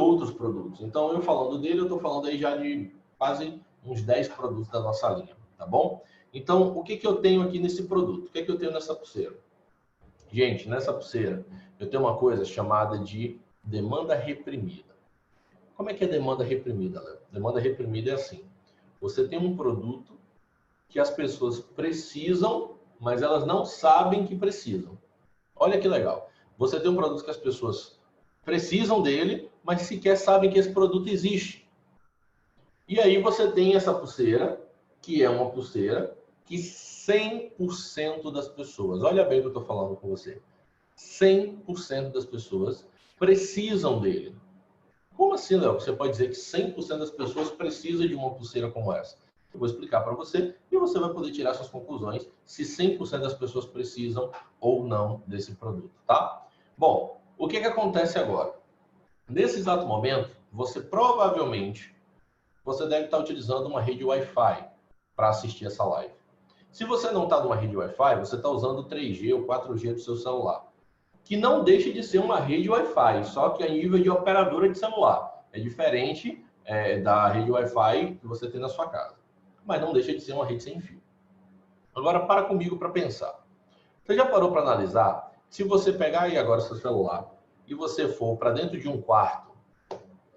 outros produtos. Então, eu falando dele, eu estou falando aí já de quase uns 10 produtos da nossa linha, tá bom? Então, o que que eu tenho aqui nesse produto? O que que eu tenho nessa pulseira? Gente, nessa pulseira, eu tenho uma coisa chamada de demanda reprimida. Como é que é demanda reprimida, Léo? Demanda reprimida é assim. Você tem um produto que as pessoas precisam, mas elas não sabem que precisam. Olha que legal. Você tem um produto que as pessoas precisam dele, mas sequer sabem que esse produto existe. E aí você tem essa pulseira, que é uma pulseira que 100% das pessoas, olha bem o que eu estou falando com você, 100% das pessoas precisam dele. Como assim, Léo? Você pode dizer que 100% das pessoas precisam de uma pulseira como essa? Eu vou explicar para você e você vai poder tirar suas conclusões se 100% das pessoas precisam ou não desse produto, tá? Bom, o que acontece agora? Nesse exato momento, você provavelmente deve estar utilizando uma rede Wi-Fi para assistir essa live. Se você não está numa rede Wi-Fi, você está usando o 3G ou 4G do seu celular, que não deixa de ser uma rede Wi-Fi, só que a nível de operadora de celular. É diferente da rede Wi-Fi que você tem na sua casa, mas não deixa de ser uma rede sem fio. Agora, para comigo para pensar. Você já parou para analisar? Se você pegar aí agora seu celular e você for para dentro de um quarto,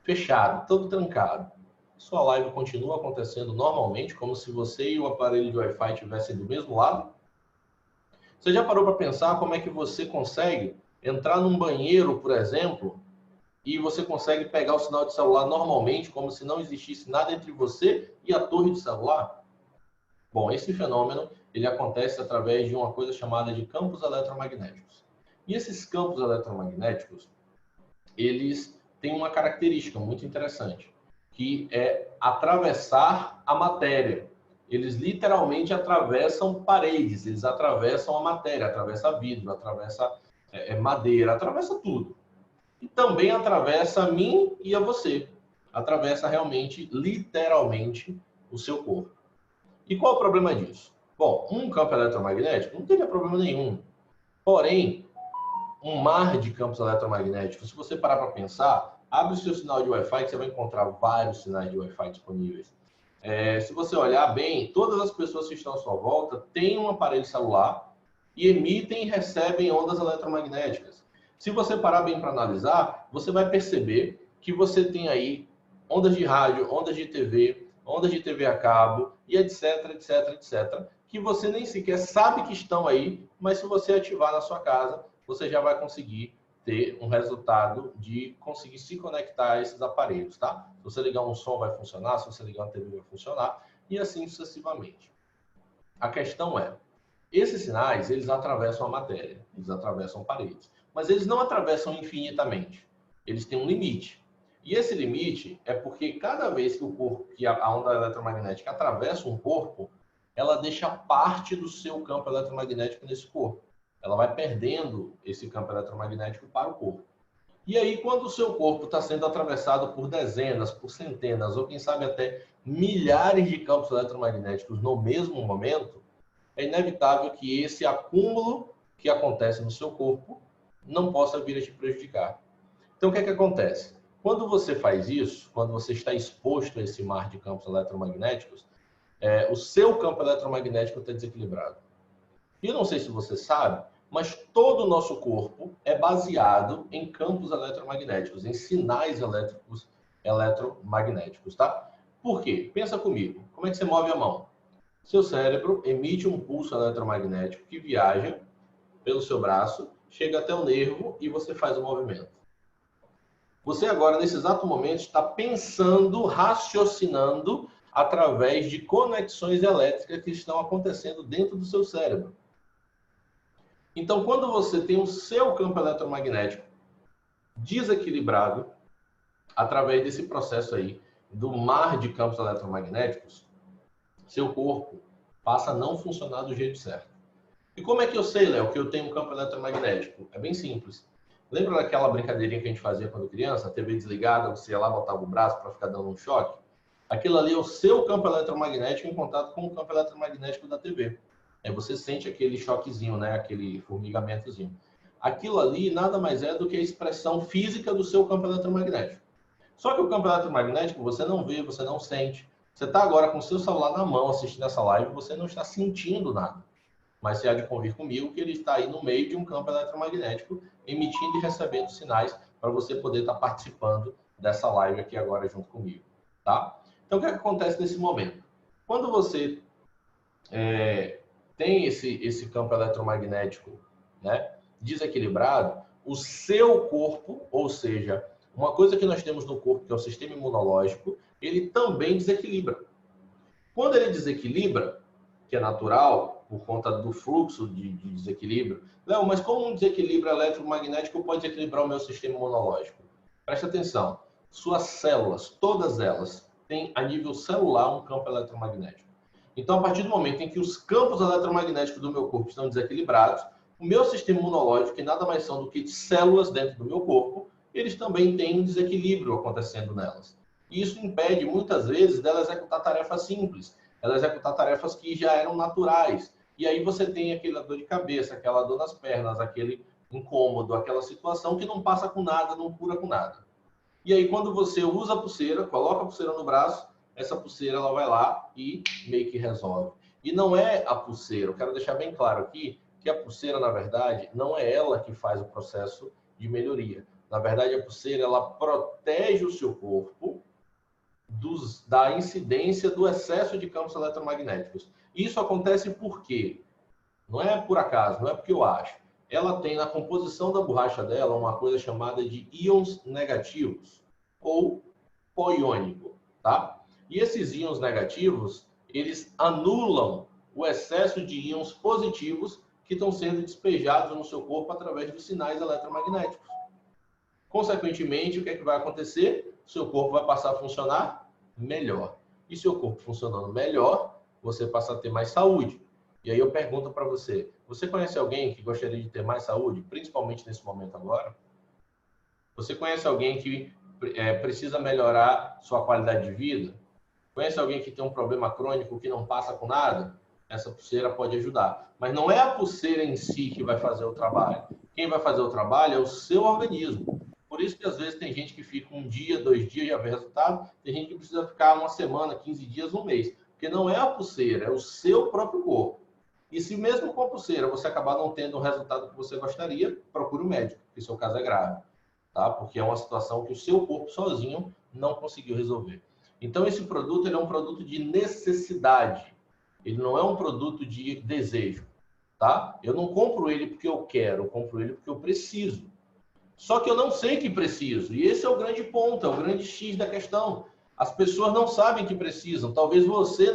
fechado, todo trancado, sua live continua acontecendo normalmente, como se você e o aparelho de Wi-Fi estivessem do mesmo lado? Você já parou para pensar como é que você consegue entrar num banheiro, por exemplo, e você consegue pegar o sinal de celular normalmente, como se não existisse nada entre você e a torre de celular? Bom, esse fenômeno ele acontece através de uma coisa chamada de campos eletromagnéticos. E esses campos eletromagnéticos, eles têm uma característica muito interessante, que é atravessar a matéria. Eles literalmente atravessam paredes, eles atravessam a matéria, atravessa vidro, atravessa madeira, atravessa tudo. E também atravessa a mim e a você. Atravessa realmente, literalmente, o seu corpo. E qual é o problema disso? Bom, um campo eletromagnético não teria problema nenhum. Porém, um mar de campos eletromagnéticos, se você parar para pensar, abre o seu sinal de Wi-Fi que você vai encontrar vários sinais de Wi-Fi disponíveis. Se você olhar bem, todas as pessoas que estão à sua volta têm um aparelho celular e emitem e recebem ondas eletromagnéticas. Se você parar bem para analisar, você vai perceber que você tem aí ondas de rádio, ondas de TV a cabo e etc, etc, etc, que você nem sequer sabe que estão aí, mas se você ativar na sua casa, você já vai conseguir ter um resultado de conseguir se conectar a esses aparelhos, tá? Se você ligar um som vai funcionar, se você ligar uma TV vai funcionar e assim sucessivamente. A questão é, esses sinais, eles atravessam a matéria, eles atravessam paredes, mas eles não atravessam infinitamente, eles têm um limite. E esse limite é porque cada vez que o corpo, que a onda eletromagnética atravessa um corpo, ela deixa parte do seu campo eletromagnético nesse corpo. Ela vai perdendo esse campo eletromagnético para o corpo. E aí, quando o seu corpo está sendo atravessado por dezenas, por centenas, ou quem sabe até milhares de campos eletromagnéticos no mesmo momento, é inevitável que esse acúmulo que acontece no seu corpo não possa vir a te prejudicar. Então, o que acontece? Quando você faz isso, quando você está exposto a esse mar de campos eletromagnéticos, o seu campo eletromagnético está desequilibrado. E eu não sei se você sabe, mas todo o nosso corpo é baseado em campos eletromagnéticos, em sinais eletromagnéticos, tá? Por quê? Pensa comigo. Como é que você move a mão? Seu cérebro emite um pulso eletromagnético que viaja pelo seu braço, chega até o nervo e você faz o movimento. Você agora, nesse exato momento, está pensando, raciocinando através de conexões elétricas que estão acontecendo dentro do seu cérebro. Então, quando você tem o seu campo eletromagnético desequilibrado, através desse processo aí, do mar de campos eletromagnéticos, seu corpo passa a não funcionar do jeito certo. E como é que eu sei, Léo, que eu tenho um campo eletromagnético? É bem simples. Lembra daquela brincadeirinha que a gente fazia quando criança? A TV desligada, você ia lá, botava o braço para ficar dando um choque? Aquilo ali é o seu campo eletromagnético em contato com o campo eletromagnético da TV. Aí você sente aquele choquezinho, né? Aquele formigamentozinho. Aquilo ali nada mais é do que a expressão física do seu campo eletromagnético. Só que o campo eletromagnético você não vê, você não sente. Você está agora com o seu celular na mão assistindo essa live, você não está sentindo nada. Mas você há de convir comigo que ele está aí no meio de um campo eletromagnético, emitindo e recebendo sinais para você poder estar participando dessa live aqui agora junto comigo, tá? Então, o que acontece nesse momento? Quando você tem esse campo eletromagnético, né, desequilibrado, o seu corpo, ou seja, uma coisa que nós temos no corpo, que é o sistema imunológico, ele também desequilibra. Quando ele desequilibra, que é natural, por conta do fluxo de desequilíbrio. Léo, mas como um desequilíbrio eletromagnético pode desequilibrar o meu sistema imunológico? Preste atenção. Suas células, todas elas, têm a nível celular um campo eletromagnético. Então, a partir do momento em que os campos eletromagnéticos do meu corpo estão desequilibrados, o meu sistema imunológico, que nada mais são do que células dentro do meu corpo, eles também têm um desequilíbrio acontecendo nelas. E isso impede, muitas vezes, dela executar tarefas simples, ela executar tarefas que já eram naturais. E aí você tem aquela dor de cabeça, aquela dor nas pernas, aquele incômodo, aquela situação que não passa com nada, não cura com nada. E aí quando você usa a pulseira, coloca a pulseira no braço, essa pulseira ela vai lá e meio que resolve. E não é a pulseira, eu quero deixar bem claro aqui que a pulseira, na verdade, não é ela que faz o processo de melhoria. Na verdade, a pulseira ela protege o seu corpo da incidência do excesso de campos eletromagnéticos. Isso acontece por quê? Não é por acaso, não é porque eu acho. Ela tem na composição da borracha dela uma coisa chamada de íons negativos ou pó iônico, tá? E esses íons negativos, eles anulam o excesso de íons positivos que estão sendo despejados no seu corpo através dos sinais eletromagnéticos. Consequentemente, o que é que vai acontecer? O seu corpo vai passar a funcionar melhor. E seu corpo funcionando melhor, você passa a ter mais saúde. E aí eu pergunto para você, você conhece alguém que gostaria de ter mais saúde, principalmente nesse momento agora? Você conhece alguém que precisa melhorar sua qualidade de vida? Conhece alguém que tem um problema crônico que não passa com nada? Essa pulseira pode ajudar. Mas não é a pulseira em si que vai fazer o trabalho. Quem vai fazer o trabalho é o seu organismo. Por isso que às vezes tem gente que fica 1 dia, 2 dias, já vê resultado. Tem gente que precisa ficar 1 semana, 15 dias, 1 mês. Porque não é a pulseira, é o seu próprio corpo. E se mesmo com a pulseira você acabar não tendo o resultado que você gostaria, procure um médico, porque seu caso é grave. Tá? Porque é uma situação que o seu corpo sozinho não conseguiu resolver. Então esse produto ele é um produto de necessidade. Ele não é um produto de desejo. Tá? Eu não compro ele porque eu quero, eu compro ele porque eu preciso. Só que eu não sei que preciso. E esse é o grande ponto, é o grande X da questão. As pessoas não sabem que precisam. Talvez você